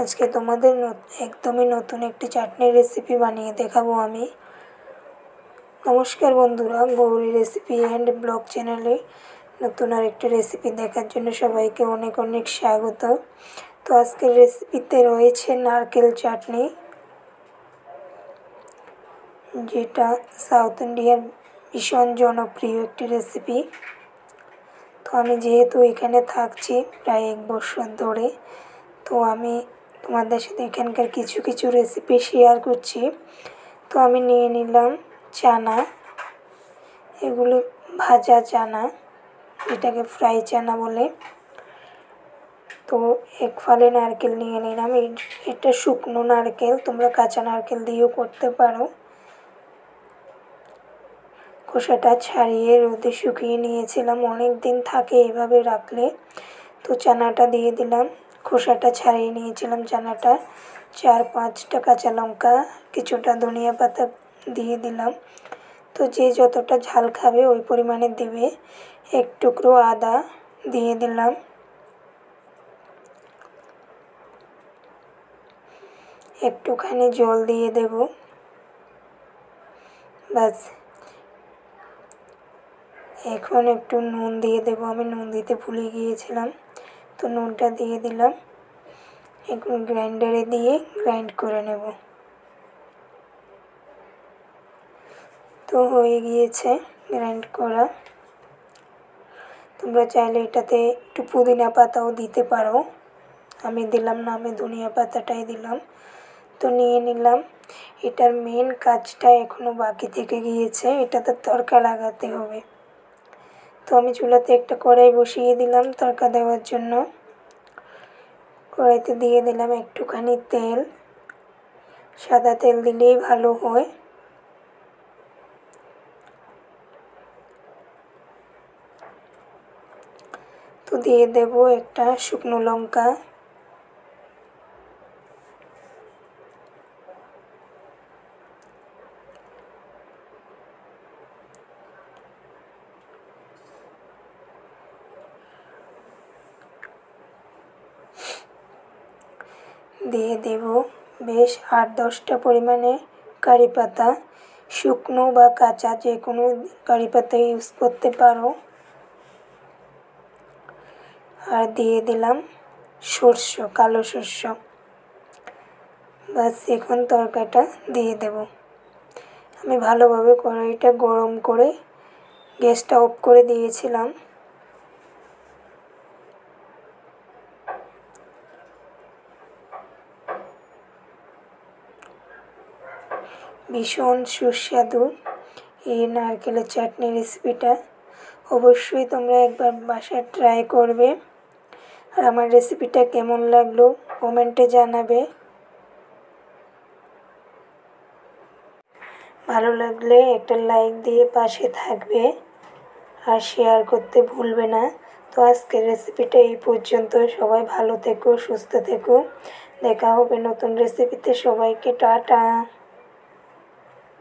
আজকে তোমাদের একদমই নতুন একটি চাটনির রেসিপি বানিয়ে দেখাবো আমি। নমস্কার বন্ধুরা, গৌরী রেসিপি অ্যান্ড ব্লগ চ্যানেলে নতুন আরেকটি রেসিপি দেখার জন্য সবাইকে অনেক অনেক স্বাগত। তো আজকের রেসিপিতে রয়েছে নারকেল চাটনি, যেটা সাউথ ইন্ডিয়ার ভীষণ জনপ্রিয় একটি রেসিপি। তো আমি যেহেতু এখানে থাকছি প্রায় 1 বছর ধরে, তো আমি তোমাদের সাথে এখানকার কিছু কিছু রেসিপি শেয়ার করছি। তো আমি নিয়ে নিলাম চানা, এগুলো ভাজা চানা, এটাকে ফ্রাই চানা বলে। তো 1 ফালি নারকেল নিয়ে নিলাম, এটা শুকনো নারকেল, তোমরা কাঁচা নারকেল দিয়েও করতে পারো। খোসাটা ছাড়িয়ে রোদে শুকিয়ে নিয়েছিলাম, অনেক দিন থাকে এইভাবে রাখলে। তো চানাটা দিয়ে দিলাম, খোসাটা ছাড়িয়ে নিয়েছিলাম চানাটা। 4-5টা কাঁচা লঙ্কা, কিছুটা ধনিয়া পাতা দিয়ে দিলাম। তো যে যতটা ঝাল খাবে ওই পরিমাণে দেবে। 1 টুকরো আদা দিয়ে দিলাম। একটুখানি জল দিয়ে দেব, ব্যাস। এখন একটু নুন দিয়ে দেব, আমি নুন দিতে ভুলে গিয়েছিলাম, তো নুনটা দিয়ে দিলাম। এখন গ্রাইন্ডারে দিয়ে গ্রাইন্ড করে নেব। তো হয়ে গিয়েছে গ্রাইন্ড করা। তোমরা চাইলে এটাতে একটু পুদিনা পাতাও দিতে পারো, আমি দিলাম না, আমি ধনিয়া পাতাটাই দিলাম। তো নিয়ে নিলাম। এটার মেন কাজটা এখনও বাকি থেকে গিয়েছে, এটাতে তড়কা লাগাতে হবে। তো আমি চুলাতে একটা কড়াই বসিয়ে দিলাম তড়কা দেওয়ার জন্য। কড়াইতে দিয়ে দিলাম একটুখানি তেল, সাদা তেল দিলেই ভালো হয়। তো দিয়ে দেব একটা শুকনো লঙ্কা, দিয়ে দেব বেশ 8-10টা পরিমাণে কারি পাতা, শুকনো বা কাঁচা যে কোনো কারি পাতা ইউজ করতে পারো। আর দিয়ে দিলাম সর্ষ, কালো সর্ষ, বাস। এখন তরকাটা দিয়ে দেব। আমি ভালোভাবে কড়াইটা গরম করে গ্যাসটা অফ করে দিয়েছিলাম। ভীষণ সুস্বাদু এই নারকেলের চাটনি রেসিপিটা, অবশ্যই তোমরা একবার বাসায় ট্রাই করবে। আর আমার রেসিপিটা কেমন লাগলো কমেন্টে জানাবে। ভালো লাগলে একটা লাইক দিয়ে পাশে থাকবে আর শেয়ার করতে ভুলবে না। তো আজকের রেসিপিটা এই পর্যন্ত। সবাই ভালো থেকো, সুস্থ থেকো। দেখা হবে নতুন রেসিপিতে। সবাইকে টাটা।